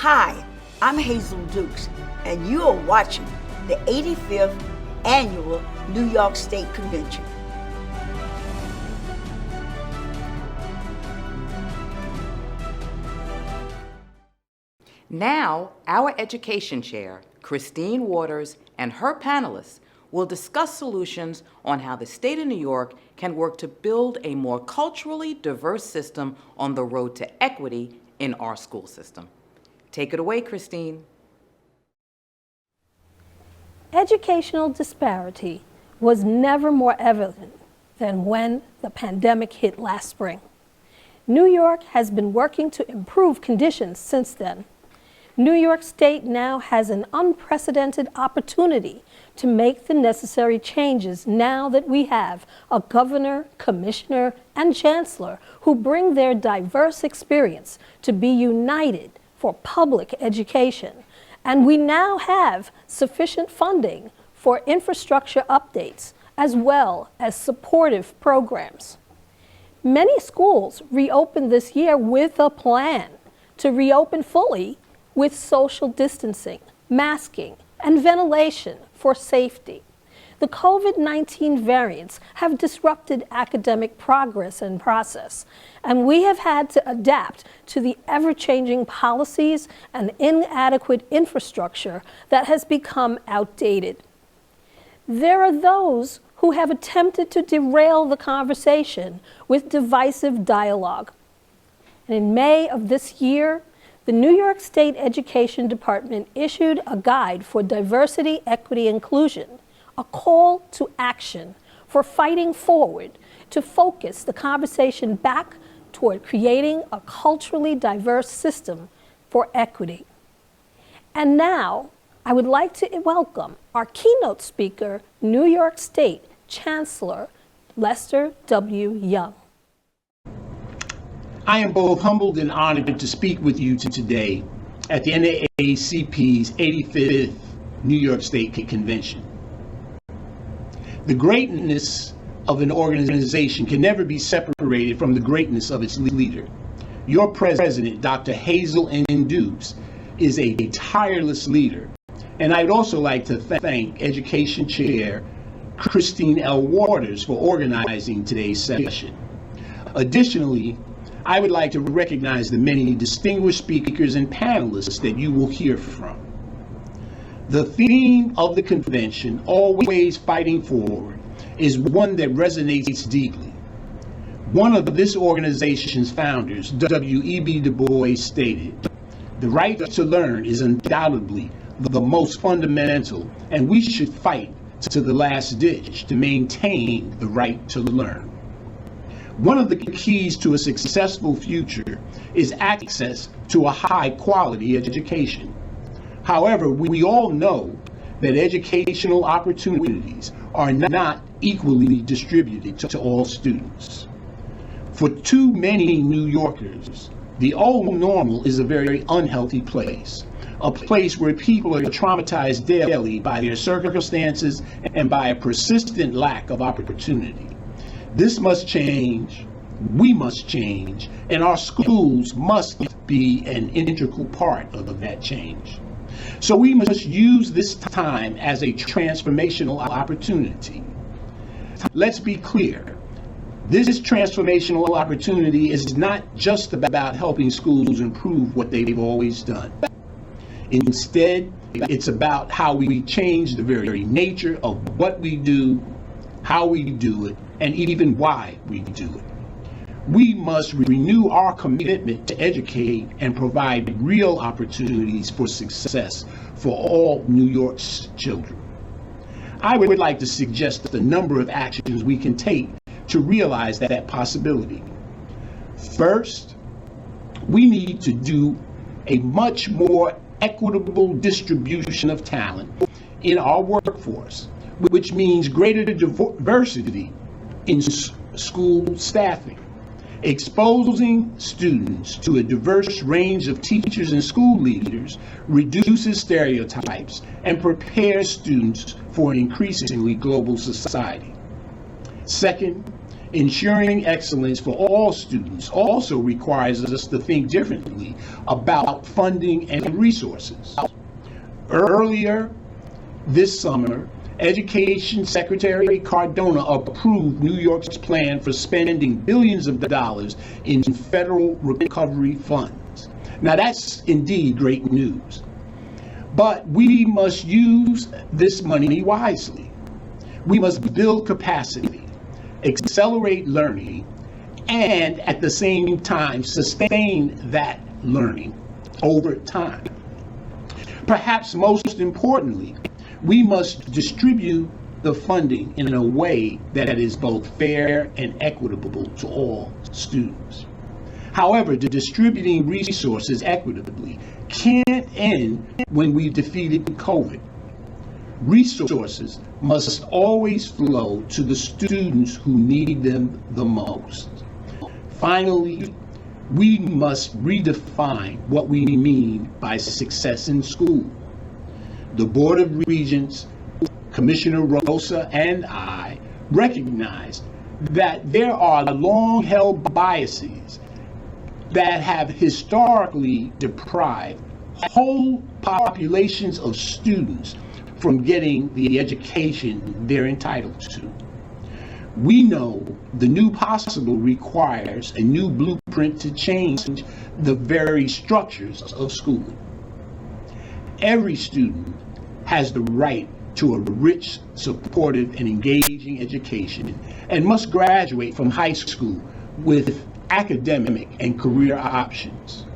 Hi, I'm Hazel Dukes, and you are watching the 85th Annual New York State Convention. Now, our education chair, Christine Waters, and her panelists will discuss solutions on how the state of New York can work to build a more culturally diverse system on the road to equity in our school system. Take it away, Christine. Educational disparity was never more evident than when the pandemic hit last spring. New York has been working to improve conditions since then. New York State now has an unprecedented opportunity to make the necessary changes now that we have a governor, commissioner, and chancellor who bring their diverse experience to be united for public education. And we now have sufficient funding for infrastructure updates as well as supportive programs. Many schools reopened this year with a plan to reopen fully with social distancing, masking, and ventilation for safety. The COVID-19 variants have disrupted academic progress and process, and we have had to adapt to the ever-changing policies and inadequate infrastructure that has become outdated. There are those who have attempted to derail the conversation with divisive dialogue. And in May of this year, the New York State Education Department issued a guide for diversity, equity, inclusion, a call to action for fighting forward to focus the conversation back toward creating a culturally diverse system for equity. And now, I would like to welcome our keynote speaker, New York State Chancellor Lester W. Young. I am both humbled and honored to speak with you today at the NAACP's 85th New York State Convention. The greatness of an organization can never be separated from the greatness of its leader. Your president, Dr. Hazel N. Dukes, is a tireless leader. And I'd also like to thank Education Chair Christine L. Waters for organizing today's session. Additionally, I would like to recognize the many distinguished speakers and panelists that you will hear from. The theme of the convention, Always Fighting Forward, is one that resonates deeply. One of this organization's founders, W.E.B. Du Bois, stated, "The right to learn is undoubtedly the most fundamental, and we should fight to the last ditch to maintain the right to learn." One of the keys to a successful future is access to a high-quality education. However, we all know that educational opportunities are not equally distributed to all students. For too many New Yorkers, the old normal is a very unhealthy place, a place where people are traumatized daily by their circumstances and by a persistent lack of opportunity. This must change, we must change, and our schools must be an integral part of that change. So we must use this time as a transformational opportunity. Let's be clear, this transformational opportunity is not just about helping schools improve what they've always done. Instead, it's about how we change the very nature of what we do, how we do it, and even why we do it. We must renew our commitment to educate and provide real opportunities for success for all New York's children. I would like to suggest a number of actions we can take to realize that possibility. First, we need to do a much more equitable distribution of talent in our workforce, which means greater diversity in school staffing. Exposing students to a diverse range of teachers and school leaders reduces stereotypes and prepares students for an increasingly global society. Second, Ensuring excellence for all students also requires us to think differently about funding and resources. Earlier this summer, Education Secretary Cardona approved New York's plan for spending billions of dollars in federal recovery funds. Now that's indeed great news. But we must use this money wisely. We must build capacity, accelerate learning, and at the same time sustain that learning over time. Perhaps most importantly, we must distribute the funding in a way that is both fair and equitable to all students. However, distributing resources equitably can't end when we've defeated COVID. Resources must always flow to the students who need them the most. Finally, we must redefine what we mean by success in school. The Board of Regents, Commissioner Rosa, and I recognize that there are long-held biases that have historically deprived whole populations of students from getting the education they're entitled to. We know the new possible requires a new blueprint to change the very structures of schooling. Every student has the right to a rich, supportive, and engaging education and must graduate from high school with academic and career options.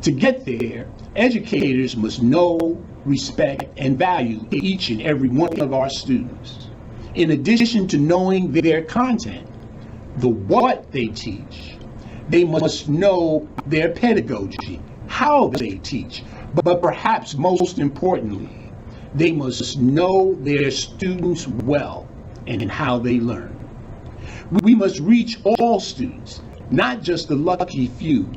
To get there, educators must know, respect, and value each and every one of our students. In addition to knowing their content, the what they teach, they must know their pedagogy, how they teach, but perhaps most importantly, they must know their students well and how they learn. We must reach all students, not just the lucky few,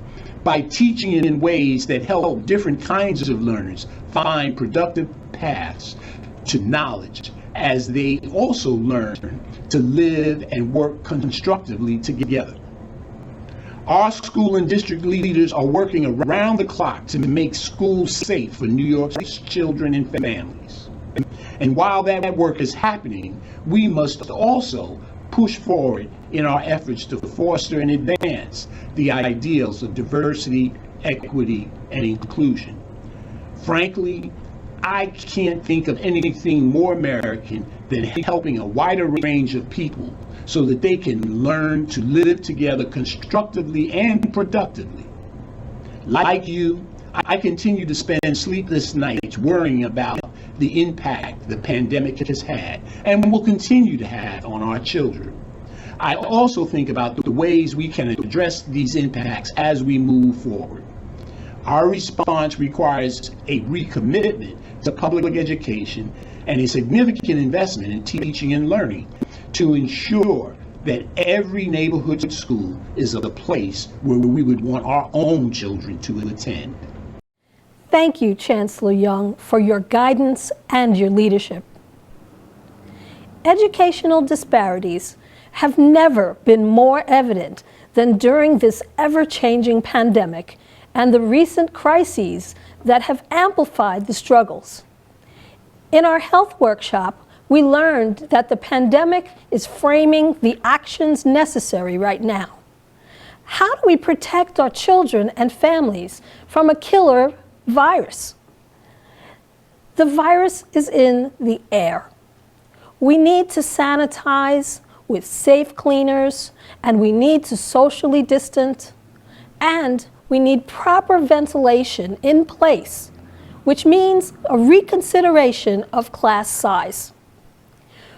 by teaching in ways that help different kinds of learners find productive paths to knowledge as they also learn to live and work constructively together. Our school and district leaders are working around the clock to make schools safe for New York's children and families. And while that work is happening, we must also push forward in our efforts to foster and advance the ideals of diversity, equity, and inclusion. Frankly, I can't think of anything more American than helping a wider range of people so that they can learn to live together constructively and productively. Like you, I continue to spend sleepless nights worrying about the impact the pandemic has had and will continue to have on our children. I also think about the ways we can address these impacts as we move forward. Our response requires a recommitment to public education and a significant investment in teaching and learning to ensure that every neighborhood school is a place where we would want our own children to attend. Thank you, Chancellor Young, for your guidance and your leadership. Educational disparities have never been more evident than during this ever-changing pandemic and the recent crises that have amplified the struggles. In our health workshop, we learned that the pandemic is framing the actions necessary right now. How do we protect our children and families from a killer virus? The virus is in the air. We need to sanitize with safe cleaners, and we need to socially distance, and we need proper ventilation in place, which means a reconsideration of class size.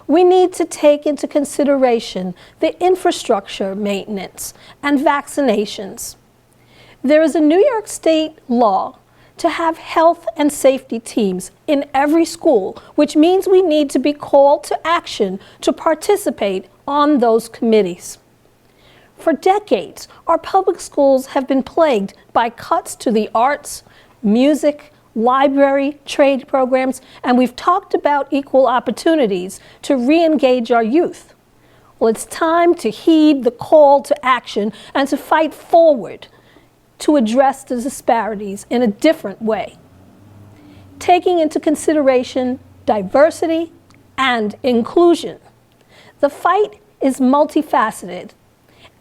We need to take into consideration the infrastructure maintenance and vaccinations. There is a New York State law to have health and safety teams in every school, which means we need to be called to action to participate on those committees. For decades, our public schools have been plagued by cuts to the arts, music, library, trade programs, and we've talked about equal opportunities to re-engage our youth. Well, it's time to heed the call to action and to fight forward to address the disparities in a different way, taking into consideration diversity and inclusion. The fight is multifaceted,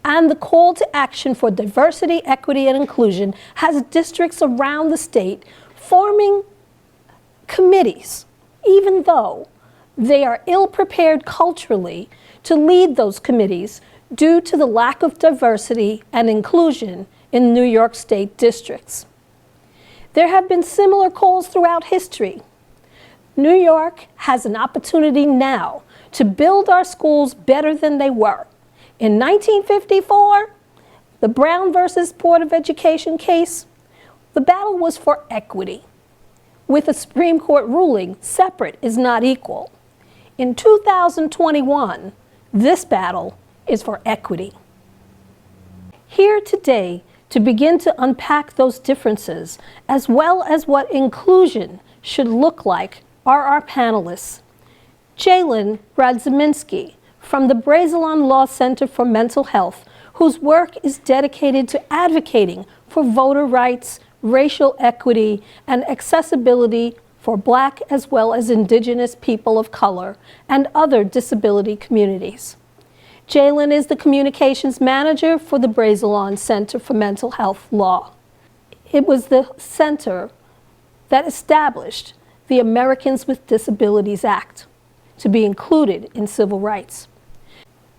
and the call to action for diversity, equity, and inclusion has districts around the state forming committees, even though they are ill-prepared culturally to lead those committees due to the lack of diversity and inclusion in New York State districts. There have been similar calls throughout history. New York has an opportunity now to build our schools better than they were. In 1954, the Brown versus Board of Education case, the battle was for equity, with a Supreme Court ruling, separate is not equal. In 2021, this battle is for equity. Here today to begin to unpack those differences, as well as what inclusion should look like, are our panelists. Jalen Radzyminski from the Brazelon Law Center for Mental Health, whose work is dedicated to advocating for voter rights, racial equity, and accessibility for Black as well as Indigenous people of color and other disability communities. Jalen is the communications manager for the Brazelon Center for Mental Health Law. It was the center that established the Americans with Disabilities Act to be included in civil rights.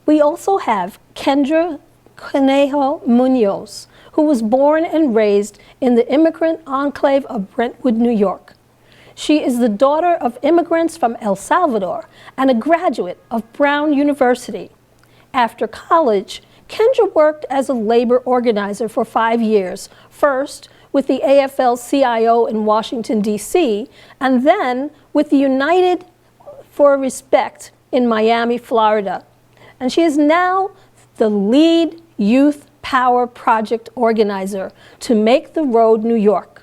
We also have Kendra Conejo Munoz, who was born and raised in the immigrant enclave of Brentwood, New York. She is the daughter of immigrants from El Salvador and a graduate of Brown University. After college, Kendra worked as a labor organizer for 5 years, first with the AFL-CIO in Washington, D.C., and then with the United for Respect in Miami, Florida. And she is now the lead Youth Power Project organizer to Make the Road New York.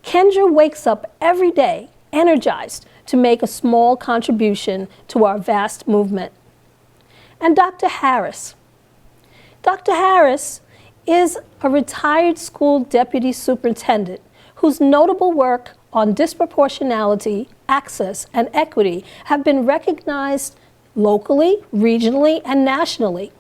Kendra wakes up every day energized to make a small contribution to our vast movement. And Dr. Harris. Dr. Harris is a retired school deputy superintendent whose notable work on disproportionality, access, and equity have been recognized locally, regionally, and nationally.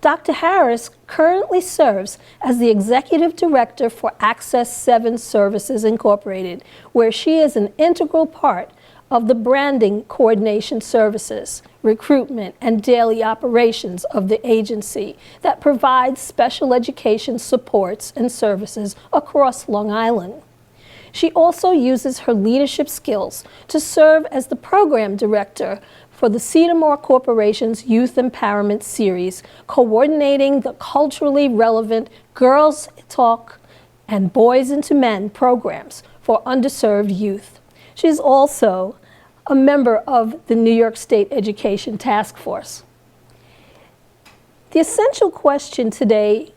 Dr. Harris currently serves as the executive director for Access 7 Services Incorporated, where she is an integral part of the branding coordination services, recruitment, and daily operations of the agency that provides special education supports and services across Long Island. She also uses her leadership skills to serve as the program director for the Cedarmore Corporation's Youth Empowerment Series, coordinating the culturally relevant Girls Talk and Boys into Men programs for underserved youth. She's also a member of the New York State Education Task Force. The essential question today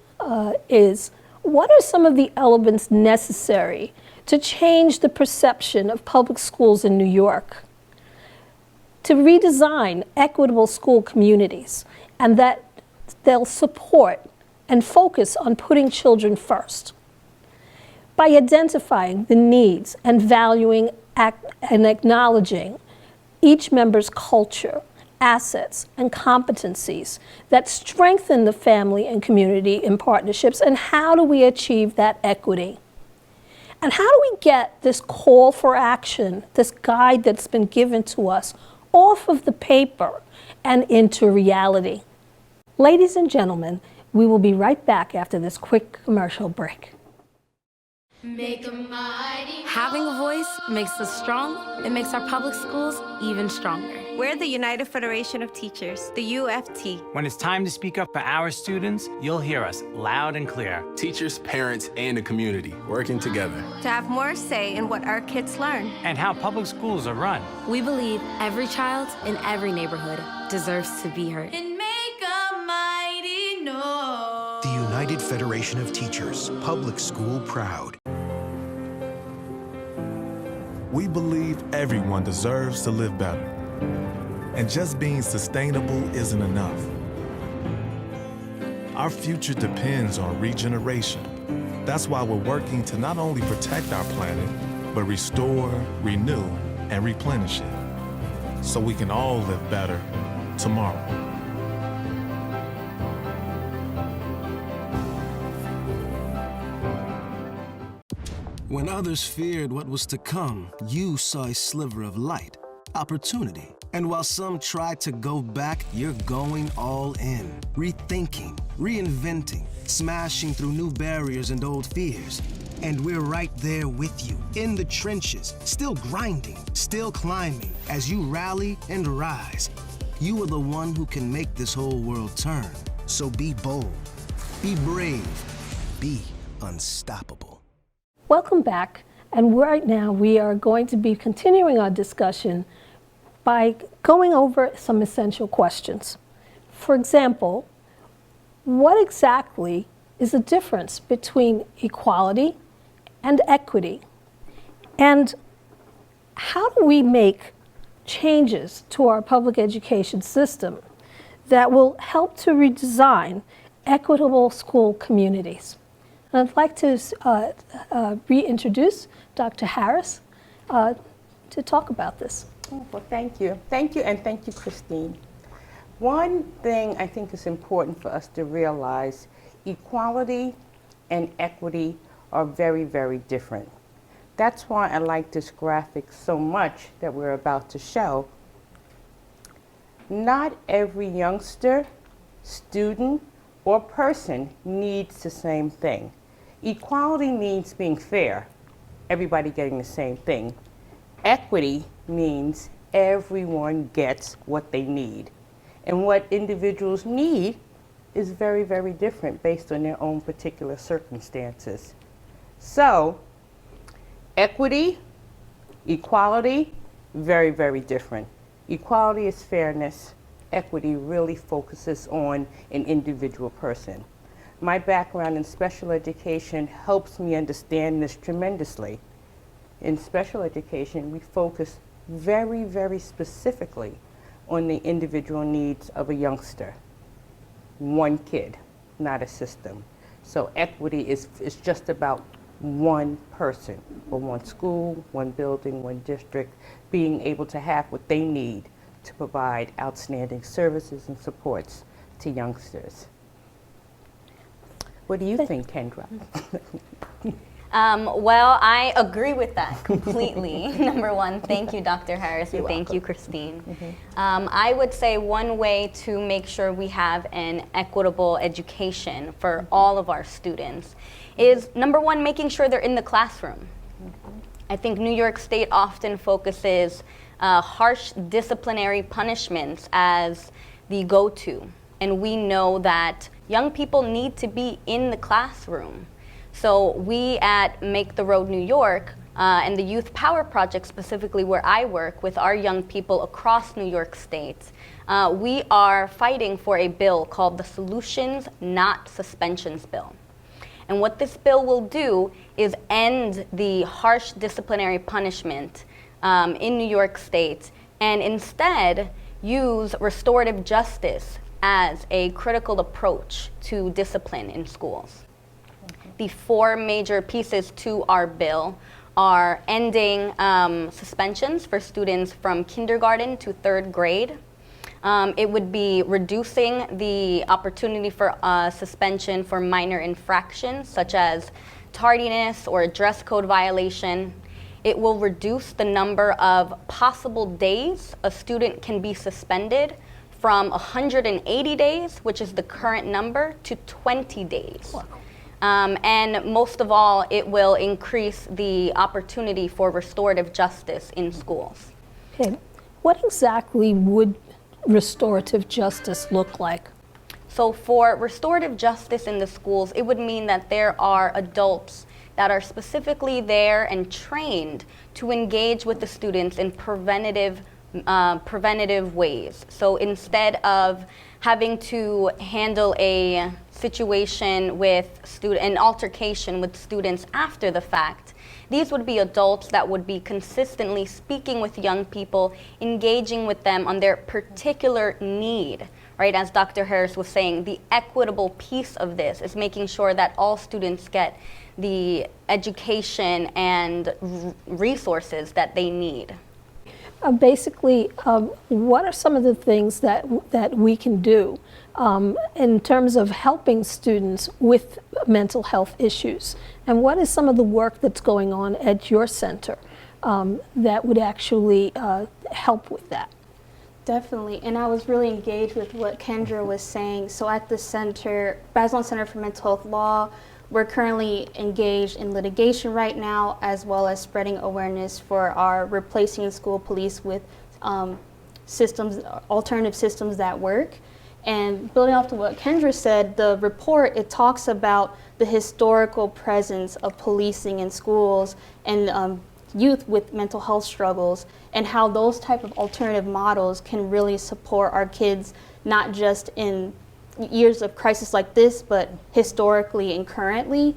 is, what are some of the elements necessary to change the perception of public schools in New York, to redesign equitable school communities, and that they'll support and focus on putting children first? By identifying the needs and valuing and acknowledging each member's culture, assets, and competencies that strengthen the family and community in partnerships, and how do we achieve that equity? And how do we get this call for action, this guide that's been given to us, off of the paper and into reality? Ladies and gentlemen, we will be right back after this quick commercial break. Having a voice makes us strong. It makes our public schools even stronger. We're the United Federation of Teachers, the UFT. When it's time to speak up for our students, you'll hear us loud and clear. Teachers, parents, and the community working together To have more say in what our kids learn. And how public schools are run. We believe every child in every neighborhood deserves to be heard. And make a mighty noise. The United Federation of Teachers, public school proud. We believe everyone deserves to live better. And just being sustainable isn't enough. Our future depends on regeneration. That's why we're working to not only protect our planet, but restore, renew, and replenish it, so we can all live better tomorrow. When others feared what was to come, you saw a sliver of light, opportunity. And while some tried to go back, you're going all in, rethinking, reinventing, smashing through new barriers and old fears. And we're right there with you, in the trenches, still grinding, still climbing, as you rally and rise. You are the one who can make this whole world turn. So be bold, be brave, be unstoppable. Welcome back, and right now we are going to be continuing our discussion by going over some essential questions. For example, what exactly is the difference between equality and equity? And how do we make changes to our public education system that will help to redesign equitable school communities? And I'd like to reintroduce Dr. Harris to talk about this. Well, thank you. Thank you, and thank you, Christine. One thing I think is important for us to realize, equality and equity are very, very different. That's why I like this graphic so much that we're about to show. Not every youngster, student, or person needs the same thing. Equality means being fair, everybody getting the same thing. Equity means everyone gets what they need. And what individuals need is very, very different based on their own particular circumstances. So, equity, equality, very, very different. Equality is fairness. Equity really focuses on an individual person. My background in special education helps me understand this tremendously. In special education, we focus very, very specifically on the individual needs of a youngster. One kid, not a system. So equity is just about one person, or one school, one building, one district, being able to have what they need to provide outstanding services and supports to youngsters. What do you think, Kendra? Well, I agree with that completely. Number one, thank you, Dr. Harris, and thank you, Christine. I would say one way to make sure we have an equitable education for all of our students is, number one, making sure they're in the classroom. I think New York State often focuses harsh disciplinary punishments as the go-to, and we know that young people need to be in the classroom. So we at Make the Road New York and the Youth Power Project, specifically where I work with our young people across New York State, we are fighting for a bill called the Solutions Not Suspensions Bill. And what this bill will do is end the harsh disciplinary punishment in New York State and instead use restorative justice as a critical approach to discipline in schools. The four major pieces to our bill are ending suspensions for students from kindergarten to third grade. It would be reducing the opportunity for suspension for minor infractions such as tardiness or a dress code violation. It will reduce the number of possible days a student can be suspended from 180 days, which is the current number, to 20 days. And most of all, it will increase the opportunity for restorative justice in schools. Okay, what exactly would restorative justice look like? So for restorative justice in the schools, it would mean that there are adults that are specifically there and trained to engage with the students in preventative ways. So instead of having to handle a situation with an altercation with students after the fact, These would be adults that would be consistently speaking with young people, engaging with them on their particular need, right? As Dr. Harris was saying, the equitable piece of this is making sure that all students get the education and resources that they need. Basically, what are some of the things that we can do in terms of helping students with mental health issues? And what is some of the work that's going on at your center that would actually help with that? Definitely, and I was really engaged with what Kendra was saying. So at the center, Bazelon Center for Mental Health Law, we're currently engaged in litigation right now, as well as spreading awareness for our replacing school police with systems, alternative systems that work. And building off to what Kendra said, the report, it talks about the historical presence of policing in schools and youth with mental health struggles, and how those type of alternative models can really support our kids, not just in years of crisis like this, but historically and currently.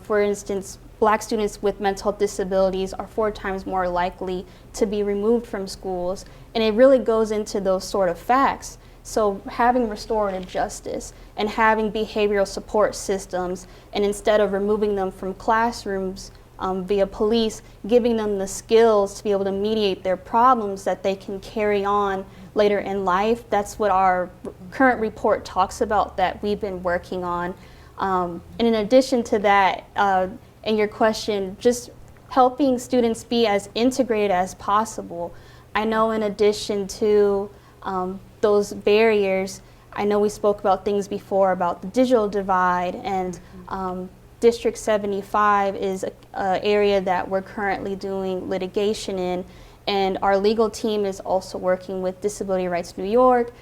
For instance, Black students with mental health disabilities are 4 times more likely to be removed from schools, and it really goes into those sort of facts. So having restorative justice and having behavioral support systems, and instead of removing them from classrooms via police, giving them the skills to be able to mediate their problems that they can carry on later in life. That's what our current report talks about that we've been working on. And in addition to that, in your question, just helping students be as integrated as possible. I know in addition to those barriers, I know we spoke about things before about the digital divide, and District 75 is an area that we're currently doing litigation in, and our legal team is also working with Disability Rights New York,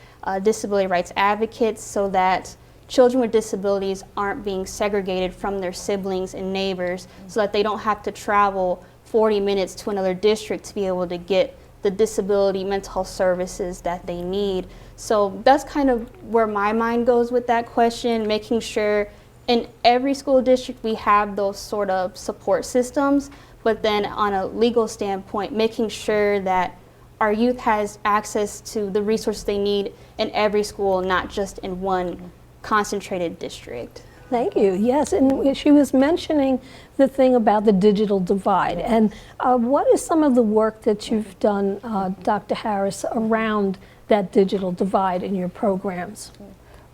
disability rights advocates, so that children with disabilities aren't being segregated from their siblings and neighbors, so that they don't have to travel 40 minutes to another district to be able to get the disability mental health services that they need. So that's kind of where my mind goes with that question, making sure in every school district we have those sort of support systems, but then on a legal standpoint, making sure that our youth has access to the resources they need in every school, not just in one concentrated district. Thank you. Yes, and she was mentioning the thing about the digital divide. And what is some of the work that you've done, Dr. Harris, around that digital divide in your programs?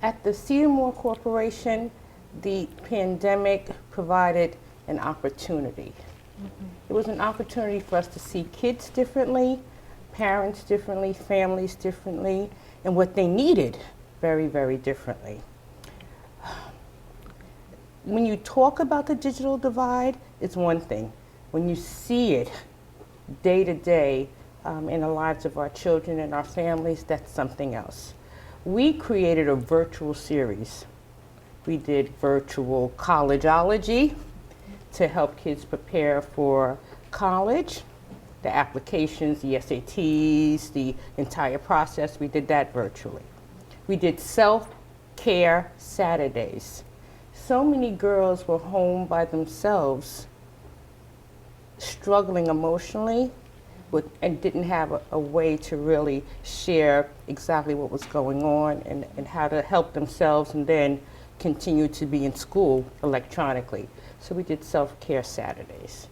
At the Seymour Corporation, the pandemic provided an opportunity. It was an opportunity for us to see kids differently, parents differently, families differently, and what they needed very, very differently. When you talk about the digital divide, it's one thing. When you see it day to day in the lives of our children and our families, that's something else. We created a virtual series. We did virtual collegeology to help kids prepare for college, the applications, the SATs, the entire process. We did that virtually. We did self-care Saturdays. So many girls were home by themselves, struggling emotionally, and didn't have a way to really share exactly what was going on and how to help themselves and then continue to be in school electronically. So we did self-care Saturdays.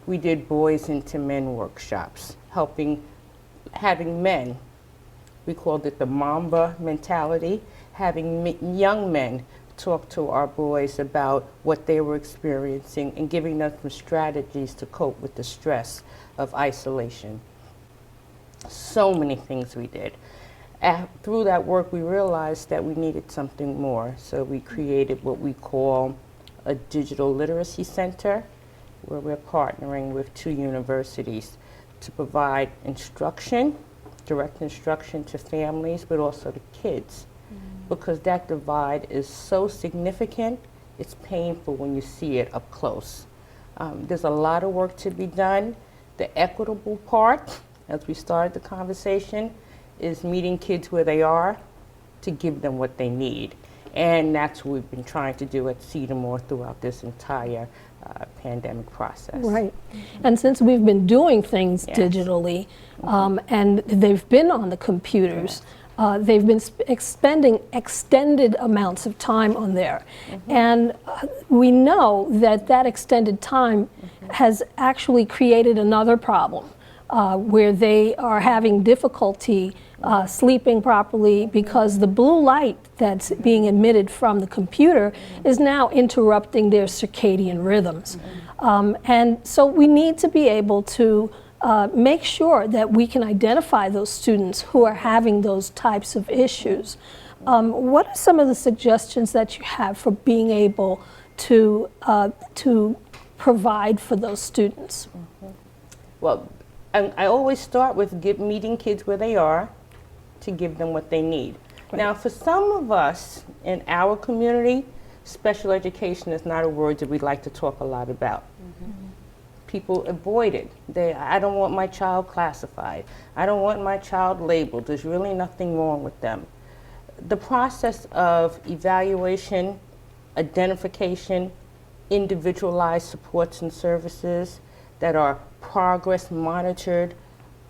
We did boys into men workshops, having men, we called it the Mamba mentality, having young men talk to our boys about what they were experiencing and giving them some strategies to cope with the stress of isolation. So many things we did. Through that work, we realized that we needed something more. So we created what we call a digital literacy center, where we're partnering with 2 universities to provide instruction, direct instruction to families, but also to kids. Because that divide is so significant, it's painful when you see it up close. There's a lot of work to be done. The equitable part, as we started the conversation, is meeting kids where they are to give them what they need. And that's what we've been trying to do at Cedarmore throughout this entire pandemic process. Right. And since we've been doing things digitally, and they've been on the computers, they've been expending extended amounts of time on there. And we know that that extended time has actually created another problem, where they are having difficulty sleeping properly because the blue light that's being emitted from the computer is now interrupting their circadian rhythms. And so we need to be able to make sure that we can identify those students who are having those types of issues. What are some of the suggestions that you have for being able to provide for those students? Well, I always start with meeting kids where they are to give them what they need. Now, for some of us in our community, special education is not a word that we like to talk a lot about. People avoid it. I don't want my child classified. I don't want my child labeled. There's really nothing wrong with them. The process of evaluation, identification, individualized supports and services that are progress monitored,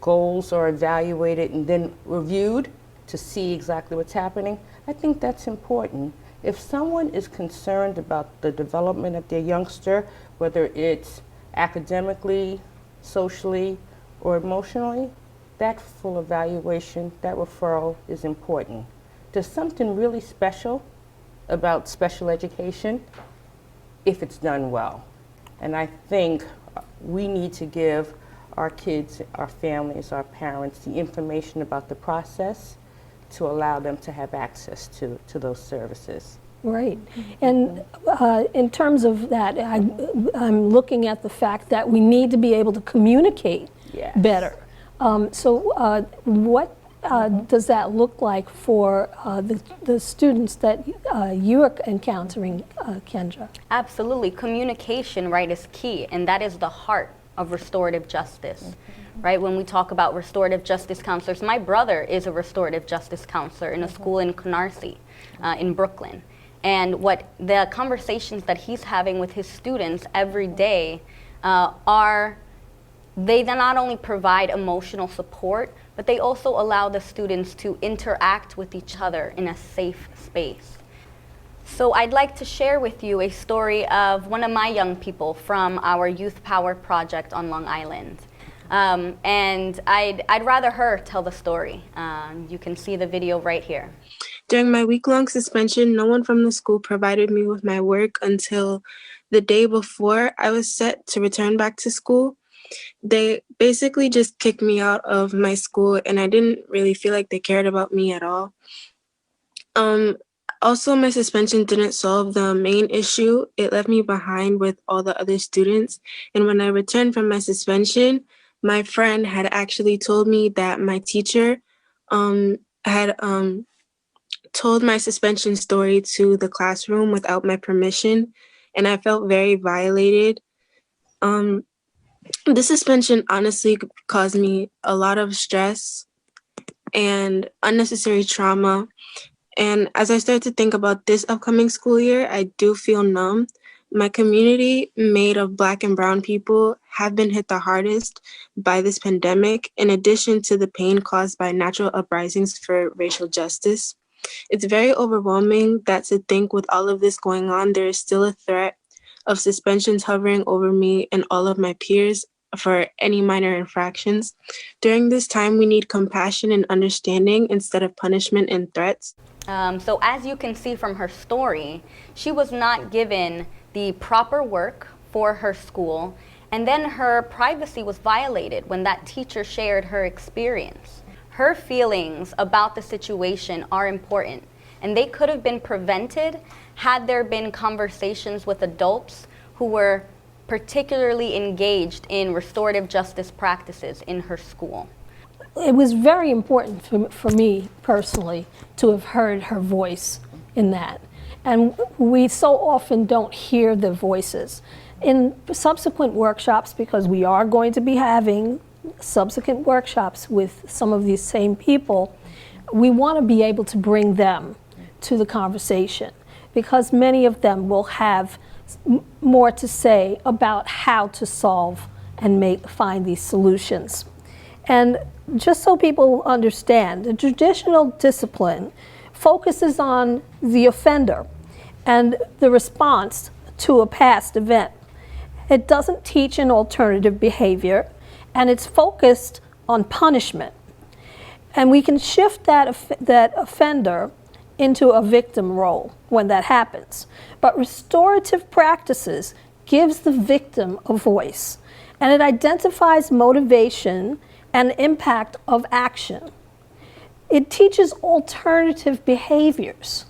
goals are evaluated and then reviewed to see exactly what's happening, I think that's important. If someone is concerned about the development of their youngster, whether it's academically, socially, or emotionally, that full evaluation, that referral is important. There's something really special about special education if it's done well. And I think we need to give our kids, our families, our parents the information about the process to allow them to have access to those services. Right. And in terms of that, I'm looking at the fact that we need to be able to communicate better. So what does that look like for the students that you're encountering, Kendra? Absolutely. Communication, right, is key, and that is the heart of restorative justice. Right, when we talk about restorative justice counselors, my brother is a restorative justice counselor in a school in Canarsie, in Brooklyn. And what the conversations that he's having with his students every day they not only provide emotional support, but they also allow the students to interact with each other in a safe space. So I'd like to share with you a story of one of my young people from our Youth Power project on Long Island. And I'd rather her tell the story. You can see the video right here. During my week-long suspension, no one from the school provided me with my work until the day before I was set to return back to school. They basically just kicked me out of my school, and I didn't really feel like they cared about me at all. Also, my suspension didn't solve the main issue. It left me behind with all the other students. And when I returned from my suspension, my friend had actually told me that my teacher had told my suspension story to the classroom without my permission, and I felt very violated. This suspension honestly caused me a lot of stress and unnecessary trauma. And as I start to think about this upcoming school year, I do feel numb. My community, made of Black and Brown people, have been hit the hardest by this pandemic, in addition to the pain caused by natural uprisings for racial justice. It's very overwhelming that to think with all of this going on, there is still a threat of suspensions hovering over me and all of my peers for any minor infractions. During this time, we need compassion and understanding instead of punishment and threats. So as you can see from her story, she was not given the proper work for her school, and then her privacy was violated when that teacher shared her experience. Her feelings about the situation are important, and they could have been prevented had there been conversations with adults who were particularly engaged in restorative justice practices in her school. It was very important for me personally to have heard her voice in that. And we so often don't hear the voices. In subsequent workshops, because we are going to be having subsequent workshops with some of these same people, we want to be able to bring them to the conversation, because many of them will have more to say about how to solve and find these solutions. And just so people understand, the traditional discipline focuses on the offender and the response to a past event. It doesn't teach an alternative behavior, and it's focused on punishment. And we can shift that offender into a victim role when that happens. But restorative practices gives the victim a voice, and it identifies motivation and impact of action. It teaches alternative behaviors,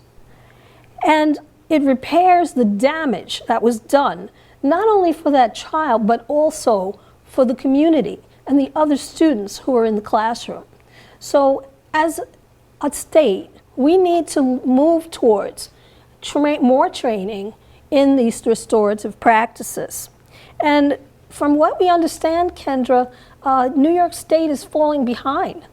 and it repairs the damage that was done, not only for that child, but also for the community and the other students who are in the classroom. So as a state, we need to move towards more training in these restorative practices. And from what we understand, Kendra, New York State is falling behind.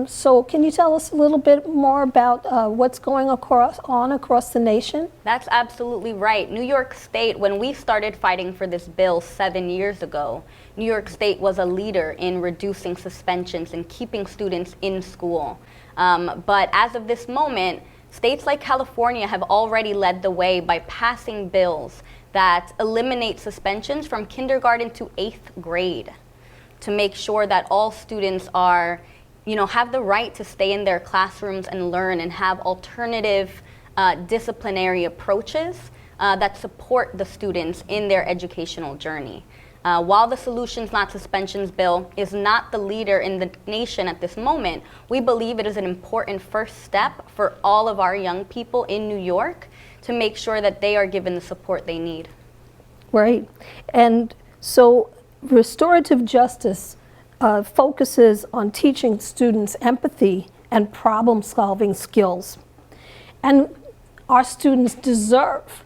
So can you tell us a little bit more about what's going on across the nation? That's absolutely right. New York State, when we started fighting for this bill 7 years ago, New York State was a leader in reducing suspensions and keeping students in school. But as of this moment, states like California have already led the way by passing bills that eliminate suspensions from kindergarten to 8th grade to make sure that all students are, have the right to stay in their classrooms and learn and have alternative disciplinary approaches that support the students in their educational journey. While the Solutions Not Suspensions bill is not the leader in the nation at this moment, we believe it is an important first step for all of our young people in New York to make sure that they are given the support they need. Right. And so restorative justice focuses on teaching students empathy and problem-solving skills. And our students deserve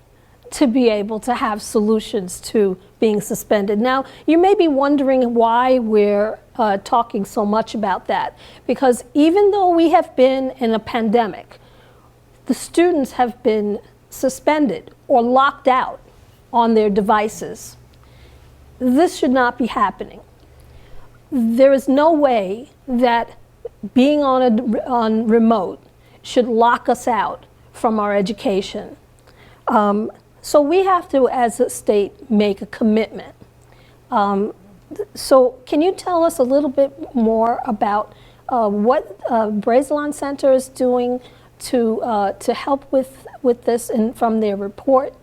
to be able to have solutions to being suspended. Now, you may be wondering why we're talking so much about that, because even though we have been in a pandemic, the students have been suspended or locked out on their devices. This should not be happening. There is no way that being on remote should lock us out from our education. So we have to, as a state, make a commitment. So can you tell us a little bit more about what Breslin Center is doing to help with this and from their report?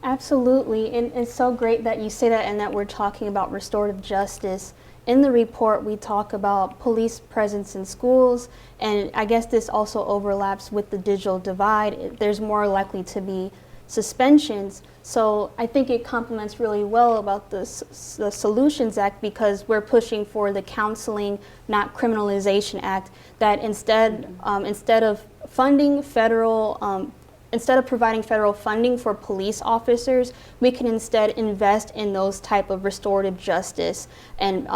Absolutely, and it's so great that you say that and that we're talking about restorative justice. In the report, we talk about police presence in schools, and I guess this also overlaps with the digital divide. There's more likely to be suspensions, so I think it complements really well about the Solutions Act, because we're pushing for the Counseling, Not Criminalization Act, that instead of funding instead of providing federal funding for police officers, we can instead invest in those type of restorative justice and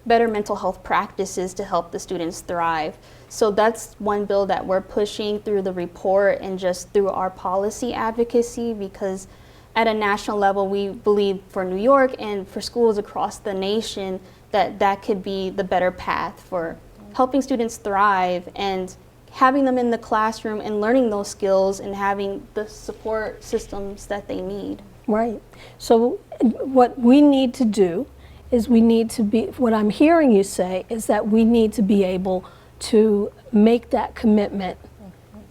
better mental health practices to help the students thrive. So that's one bill that we're pushing through the report and just through our policy advocacy, because at a national level, we believe for New York and for schools across the nation that that could be the better path for helping students thrive and having them in the classroom and learning those skills and having the support systems that they need. Right. So what we need to do is what I'm hearing you say is that we need to be able to make that commitment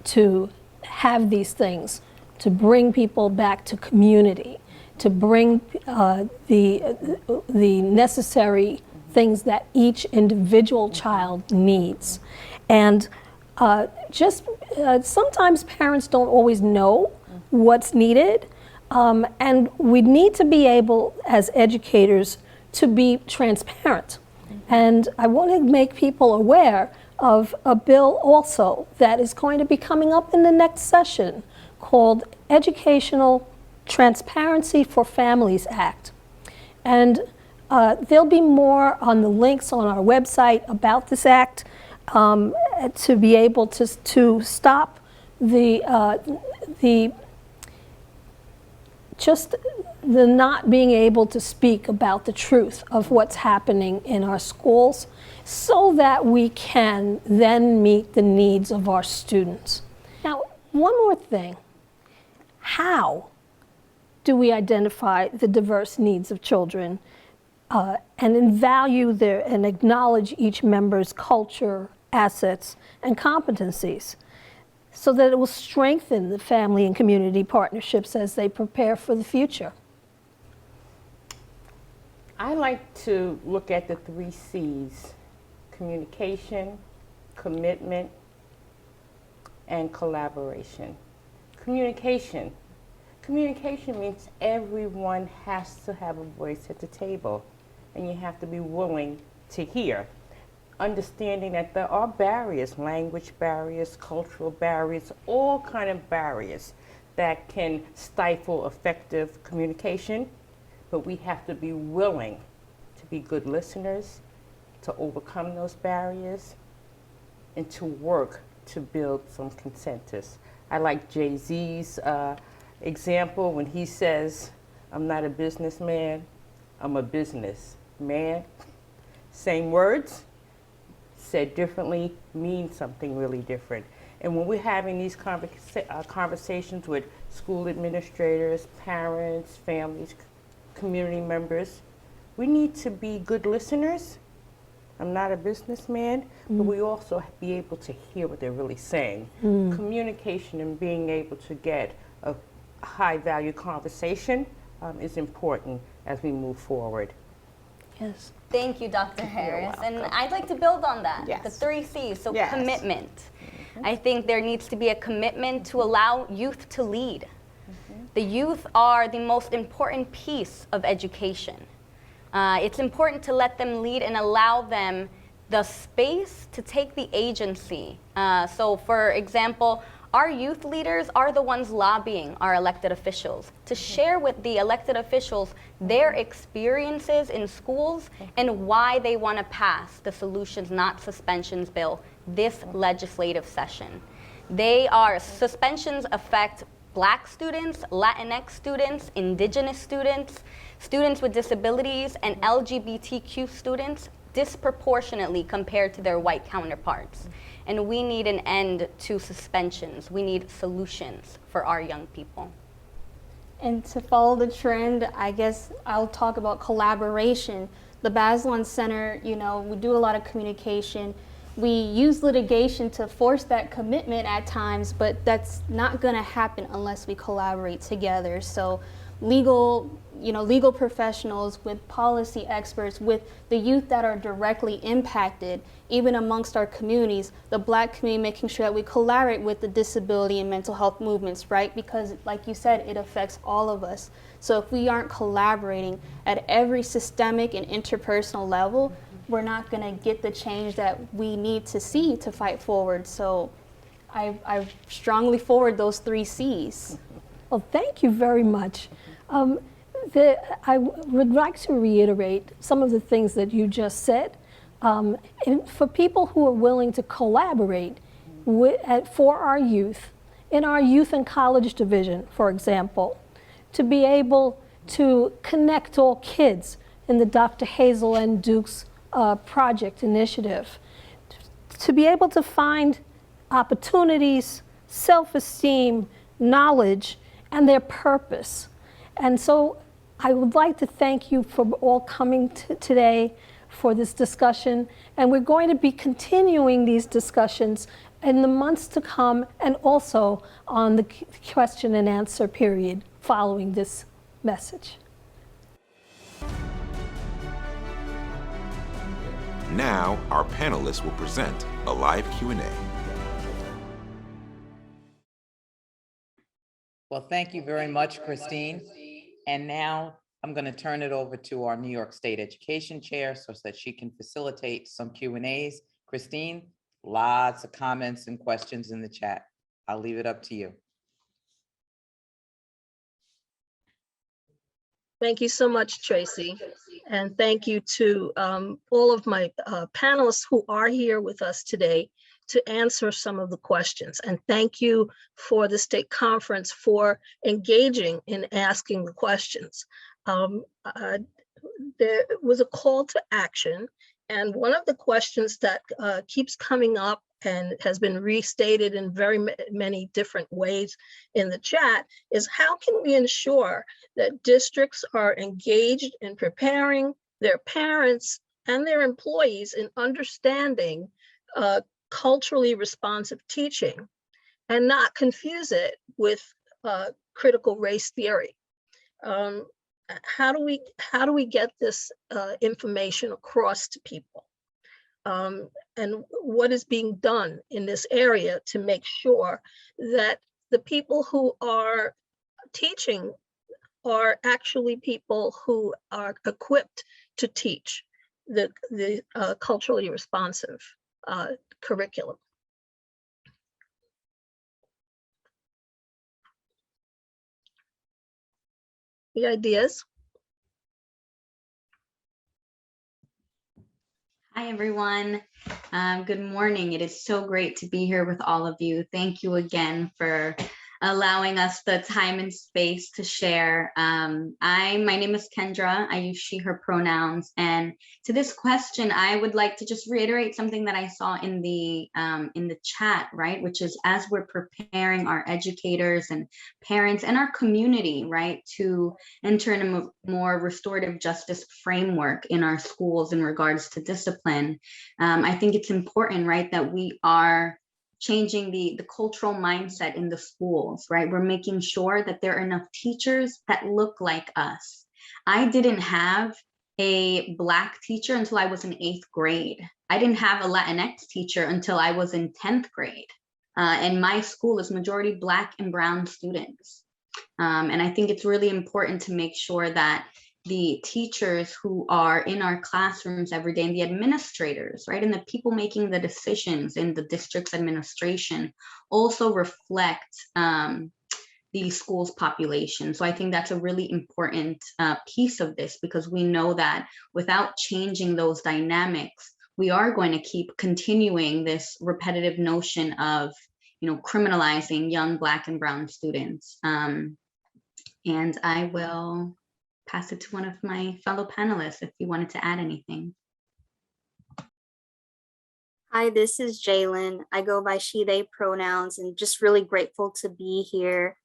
to have these things, to bring people back to community, to bring the necessary things that each individual child needs. And sometimes parents don't always know what's needed, and we need to be able, as educators, to be transparent. And I want to make people aware of a bill also that is going to be coming up in the next session called Educational Transparency for Families Act. And there'll be more on the links on our website about this act, to be able to stop just the not being able to speak about the truth of what's happening in our schools so that we can then meet the needs of our students. Now, one more thing. How do we identify the diverse needs of children and then value and acknowledge each member's culture, assets, and competencies, so that it will strengthen the family and community partnerships as they prepare for the future? I like to look at the 3 C's: communication, commitment, and collaboration. Communication. Communication means everyone has to have a voice at the table, and you have to be willing to hear. Understanding that there are barriers, language barriers, cultural barriers, all kind of barriers that can stifle effective communication, but we have to be willing to be good listeners, to overcome those barriers, and to work to build some consensus. I like Jay-Z's example when he says, "I'm not a businessman, I'm a businessman." Same words, said differently, mean something really different. And when we're having these conversations with school administrators, parents, families, community members, we need to be good listeners. I'm not a businessman, but we also be able to hear what they're really saying. Communication and being able to get a high value conversation is important as we move forward. Yes. Thank you, Dr. Harris. And I'd like to build on that. Yes. The 3 C's, so Yes. commitment. I think there needs to be a commitment to allow youth to lead. The youth are the most important piece of education. It's important to let them lead and allow them the space to take the agency. So for example, our youth leaders are the ones lobbying our elected officials to share with the elected officials their experiences in schools and why they want to pass the Solutions Not Suspensions bill this legislative session. Suspensions affect Black students, Latinx students, Indigenous students, students with disabilities, and LGBTQ students disproportionately compared to their white counterparts. And we need an end to suspensions. We need solutions for our young people. And to follow the trend, I guess I'll talk about collaboration. The Bazelon Center, we do a lot of communication. We use litigation to force that commitment at times, but that's not going to happen unless we collaborate together. So legal professionals, with policy experts, with the youth that are directly impacted, even amongst our communities, the Black community, making sure that we collaborate with the disability and mental health movements, right? Because like you said, it affects all of us. So if we aren't collaborating at every systemic and interpersonal level, we're not going to get the change that we need to see to fight forward. So I strongly forward those 3 C's. Well, thank you very much. I would like to reiterate some of the things that you just said. For people who are willing to collaborate for our youth, in our youth and college division, for example, to be able to connect all kids in the Dr. Hazel N. Dukes project initiative, to be able to find opportunities, self-esteem, knowledge, and their purpose. And so I would like to thank you for all coming today for this discussion. And we're going to be continuing these discussions in the months to come, and also on the question and answer period following this message. Now, our panelists will present a live Q&A. Well, thank you very much, Christine. And now I'm going to turn it over to our New York State Education Chair so that she can facilitate some Q&As. Christine, lots of comments and questions in the chat. I'll leave it up to you. Thank you so much, Tracy. And thank you to all of my panelists who are here with us today to answer some of the questions. And thank you for the state conference for engaging in asking the questions. There was a call to action, and one of the questions that keeps coming up and has been restated in very many different ways in the chat is, how can we ensure that districts are engaged in preparing their parents and their employees in understanding culturally responsive teaching and not confuse it with critical race theory? How do we get this information across to people? And what is being done in this area to make sure that the people who are teaching are actually people who are equipped to teach the culturally responsive curriculum? The ideas? Hi, everyone. Good morning. It is so great to be here with all of you. Thank you again for allowing us the time and space to share. My name is Kendra. I use she, her pronouns. And to this question, I would like to just reiterate something that I saw in the chat, right? Which is, as we're preparing our educators and parents and our community, right, to enter in a more restorative justice framework in our schools in regards to discipline, I think it's important, right, that we are changing the cultural mindset in the schools, right? We're making sure that there are enough teachers that look like us. I didn't have a Black teacher until I was in 8th grade. I didn't have a Latinx teacher until I was in 10th grade. And my school is majority Black and brown students. And I think it's really important to make sure that the teachers who are in our classrooms every day, and the administrators, right, and the people making the decisions in the district's administration also reflect the school's population. So I think that's a really important piece of this, because we know that without changing those dynamics, we are going to keep continuing this repetitive notion of, criminalizing young Black and brown students. And I will pass it to one of my fellow panelists if you wanted to add anything. Hi, this is Jalen. I go by she, they pronouns, and just really grateful to be here.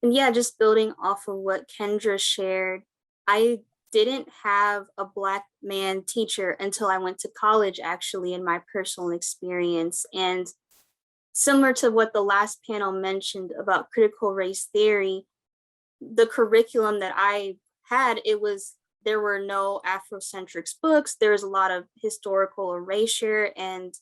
And yeah, just building off of what Kendra shared, I didn't have a Black man teacher until I went to college, actually, in my personal experience. And similar to what the last panel mentioned about critical race theory, the curriculum that I had, there were no Afrocentrics books. There's a lot of historical erasure. And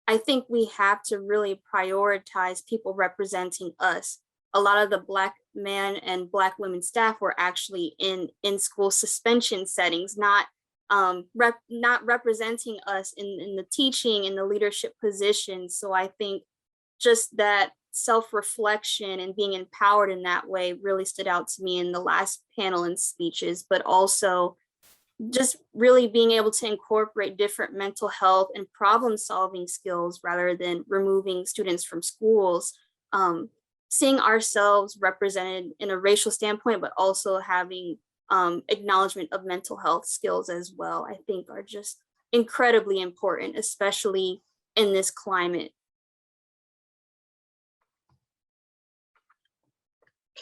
I think we have to really prioritize people representing us. A lot of the Black men and Black women staff were actually in school suspension settings, not representing us in the teaching and the leadership positions. So I think just that self-reflection and being empowered in that way really stood out to me in the last panel and speeches, but also just really being able to incorporate different mental health and problem-solving skills rather than removing students from schools, seeing ourselves represented in a racial standpoint, but also having acknowledgement of mental health skills as well, I think are just incredibly important, especially in this climate.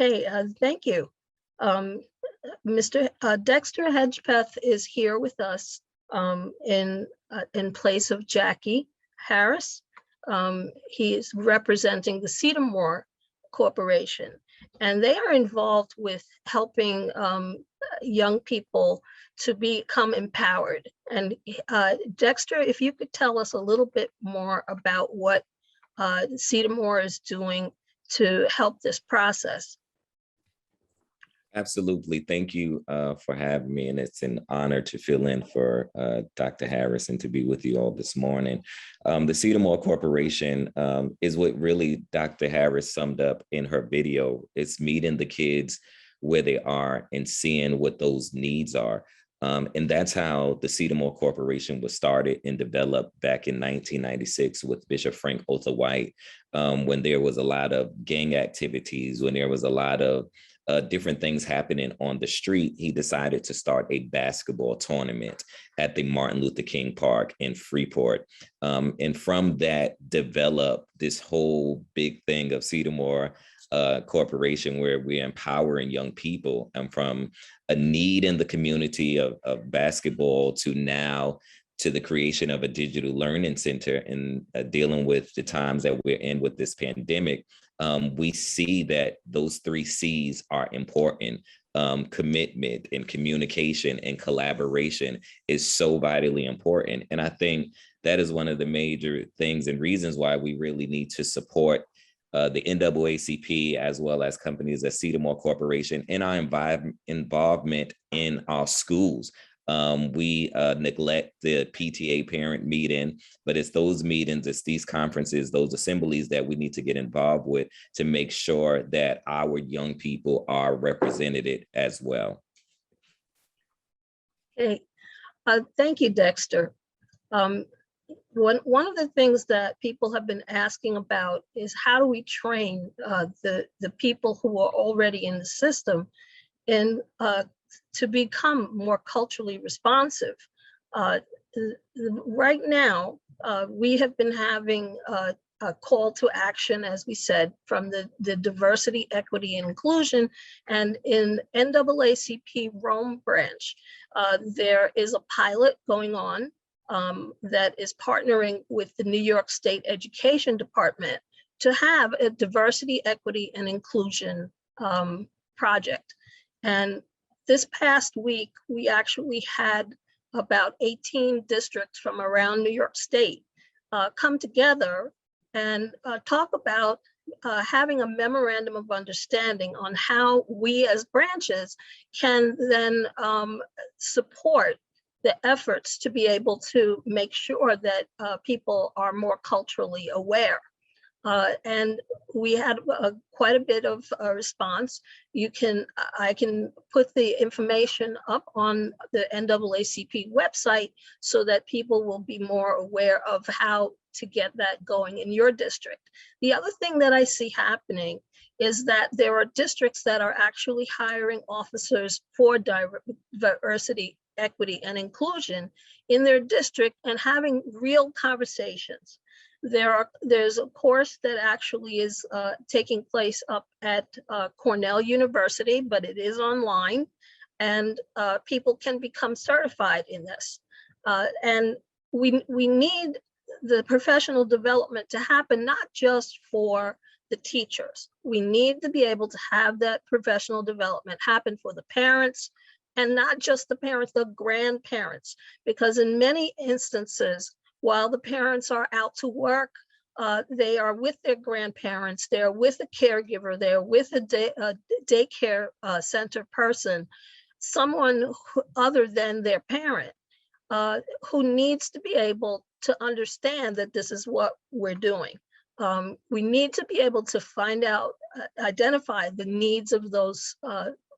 Okay, thank you. Mr. Dexter Hedgepeth is here with us in place of Jackie Harris. He is representing the Cedarmore Corporation, and they are involved with helping young people to become empowered. And Dexter, if you could tell us a little bit more about what Cedarmore is doing to help this process. Absolutely. Thank you for having me. And it's an honor to fill in for Dr. Harris and to be with you all this morning. The Cedarmore Corporation is what really Dr. Harris summed up in her video. It's meeting the kids where they are and seeing what those needs are. And that's how the Cedarmore Corporation was started and developed back in 1996 with Bishop Frank Otha White, when there was a lot of gang activities, when there was a lot of different things happening on the street. He decided to start a basketball tournament at the Martin Luther King Park in Freeport. And from that developed this whole big thing of Cedarmore Corporation, where we're empowering young people, and from a need in the community of basketball to now to the creation of a digital learning center and dealing with the times that we're in with this pandemic. We see that those 3 C's are important. Commitment and communication and collaboration is so vitally important. And I think that is one of the major things and reasons why we really need to support the NAACP, as well as companies at Cedarmore Corporation, in our involvement in our schools. We neglect the PTA parent meeting, but it's those meetings, it's these conferences, those assemblies that we need to get involved with to make sure that our young people are represented as well. Okay, thank you, Dexter. One of the things that people have been asking about is how do we train the people who are already in the system and to become more culturally responsive. Right now, we have been having a call to action, as we said, from the diversity, equity, and inclusion. And in NAACP Rome branch, there is a pilot going on that is partnering with the New York State Education Department to have a diversity, equity, and inclusion project. And this past week, we actually had about 18 districts from around New York State come together and talk about having a memorandum of understanding on how we as branches can then support the efforts to be able to make sure that people are more culturally aware. And we had quite a bit of response. I can put the information up on the NAACP website so that people will be more aware of how to get that going in your district. The other thing that I see happening is that there are districts that are actually hiring officers for diversity, equity, and inclusion in their district and having real conversations. There's a course that actually is taking place up at Cornell University, but it is online, and people can become certified in this. And we need the professional development to happen, not just for the teachers. We need to be able to have that professional development happen for the parents, and not just the parents, the grandparents, because in many instances, while the parents are out to work, they are with their grandparents, they're with a caregiver, they're with a daycare center person, someone other than their parent, who needs to be able to understand that this is what we're doing. We need to be able to find out, identify the needs of those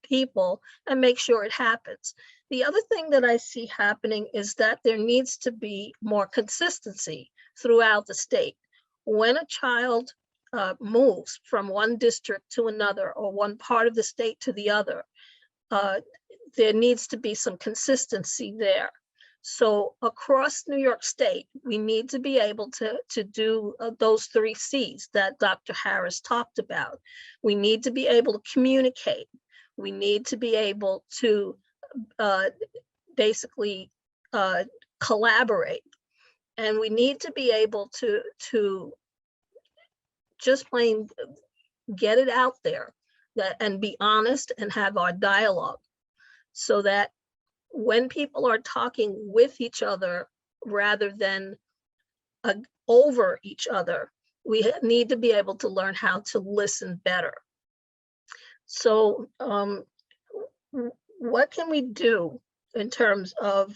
people and make sure it happens. The other thing that I see happening is that there needs to be more consistency throughout the state. When a child moves from one district to another or one part of the state to the other, there needs to be some consistency there. So across New York State, we need to be able to do those 3 C's that Dr. Harris talked about. We need to be able to communicate. We need to be able to basically collaborate. And we need to be able to just plain get it out there and be honest and have our dialogue, so that when people are talking with each other rather than over each other, we need to be able to learn how to listen better. So what can we do in terms of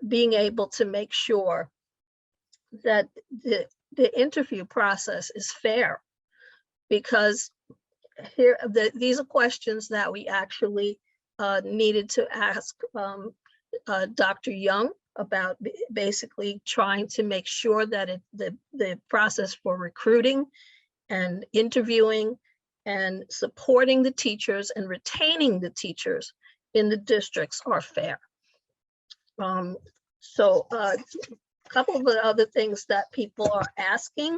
being able to make sure that the interview process is fair? Because these are questions that we actually needed to ask Dr. Young about basically trying to make sure that the process for recruiting and interviewing and supporting the teachers and retaining the teachers in the districts are fair. So a couple of the other things that people are asking,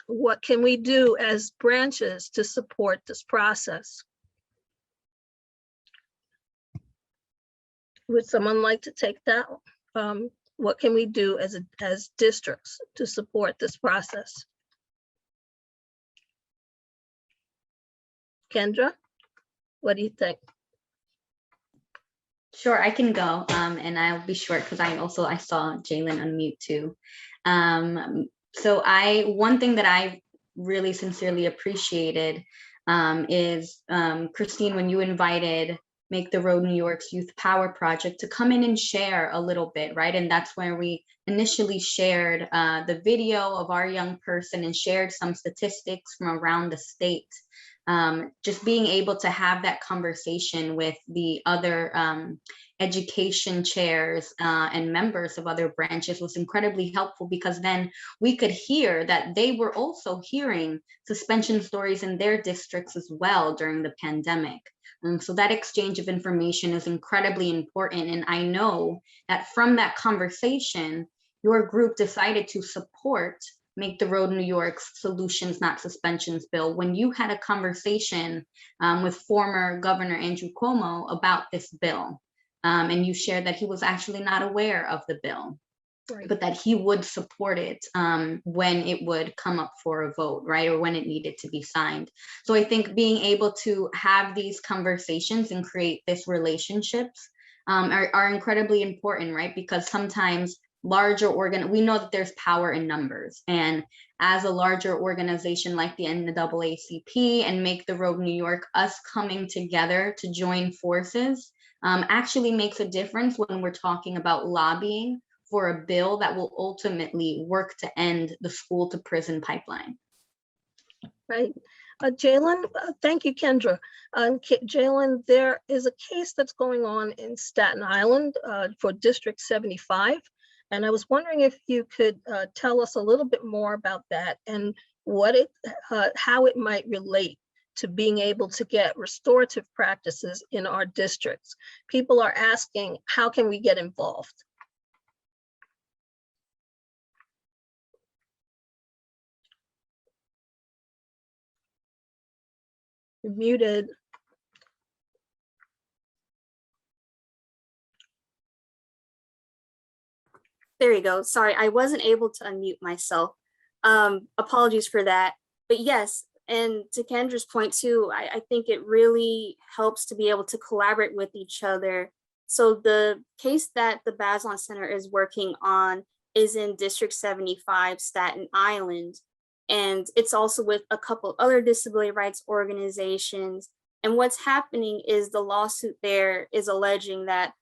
what can we do as branches to support this process? Would someone like to take that? What can we do as districts to support this process? Kendra, what do you think? Sure, I can go, and I'll be short because I saw Jalen unmute too. So one thing that I really sincerely appreciated is Christine, when you invited Make the Road New York's Youth Power Project to come in and share a little bit, right? And that's where we initially shared the video of our young person and shared some statistics from around the state. Just being able to have that conversation with the other education chairs and members of other branches was incredibly helpful, because then we could hear that they were also hearing suspension stories in their districts as well during the pandemic. So that exchange of information is incredibly important. And I know that from that conversation, your group decided to support Make the Road New York's Solutions Not Suspensions bill when you had a conversation with former Governor Andrew Cuomo about this bill. And you shared that he was actually not aware of the bill, right, but that he would support it when it would come up for a vote, right, or when it needed to be signed. So I think being able to have these conversations and create these relationships are incredibly important, right? Because sometimes we know that there's power in numbers, and as a larger organization like the NAACP and Make the Road New York, us coming together to join forces actually makes a difference when we're talking about lobbying for a bill that will ultimately work to end the school to prison pipeline. Right. Jalen, thank you, Kendra. Jalen, there is a case that's going on in Staten Island for District 75. And I was wondering if you could tell us a little bit more about that and how it might relate to being able to get restorative practices in our districts. People are asking, how can we get involved? You're muted. There you go. Sorry, I wasn't able to unmute myself. Apologies for that. But yes, and to Kendra's point too, I think it really helps to be able to collaborate with each other. So the case that the Bazelon Center is working on is in District 75, Staten Island. And it's also with a couple other disability rights organizations. And what's happening is the lawsuit there is alleging that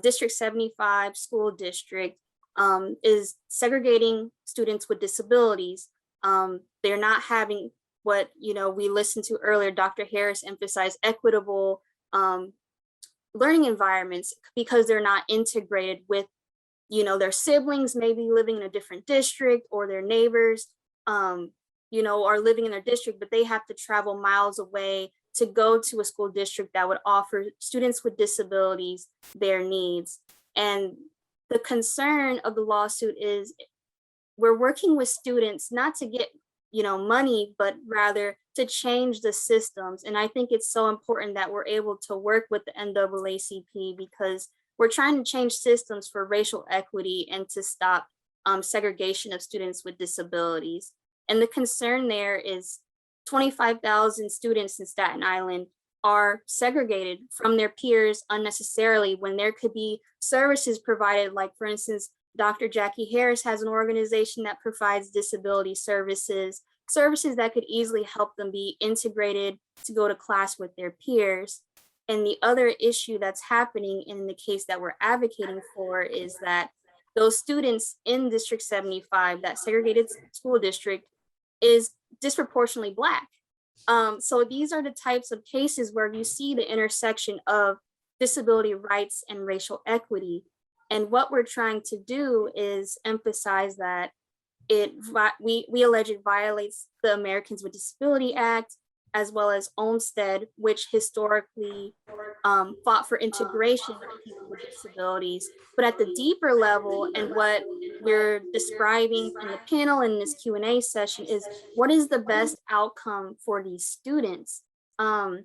District 75 school district is segregating students with disabilities. They're not having what we listened to earlier, Dr. Harris emphasized equitable learning environments, because they're not integrated with their siblings, maybe living in a different district, or their neighbors are living in their district, but they have to travel miles away to go to a school district that would offer students with disabilities their needs. And the concern of the lawsuit is we're working with students not to get money, but rather to change the systems. And I think it's so important that we're able to work with the NAACP, because we're trying to change systems for racial equity and to stop segregation of students with disabilities. And the concern there is 25,000 students in Staten Island are segregated from their peers unnecessarily, when there could be services provided, like for instance, Dr. Jackie Harris has an organization that provides disability services that could easily help them be integrated to go to class with their peers. And the other issue that's happening in the case that we're advocating for is that those students in District 75, that segregated school district, is disproportionately Black. So these are the types of cases where you see the intersection of disability rights and racial equity. And what we're trying to do is emphasize that we allege it violates the Americans with Disability Act, as well as Olmstead, which historically fought for integration of people with disabilities. But at the deeper level, and what we're describing in the panel in this Q&A session, is what is the best outcome for these students? The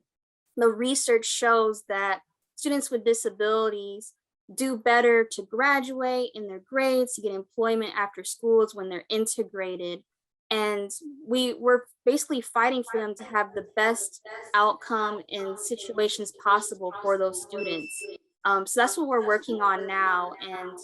research shows that students with disabilities do better to graduate in their grades, to get employment after schools when they're integrated. And we're basically fighting for them to have the best outcome in situations possible for those students. So that's what we're working on now, and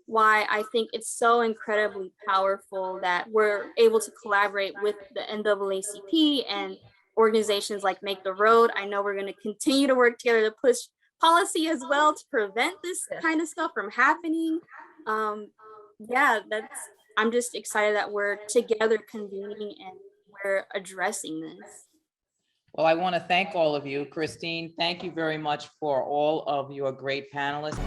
why I think it's so incredibly powerful that we're able to collaborate with the NAACP and organizations like Make the Road. I know we're going to continue to work together to push policy as well to prevent this kind of stuff from happening. Yeah, I'm just excited that we're together convening and we're addressing this. Well, I want to thank all of you. Christine, thank you very much for all of your great panelists.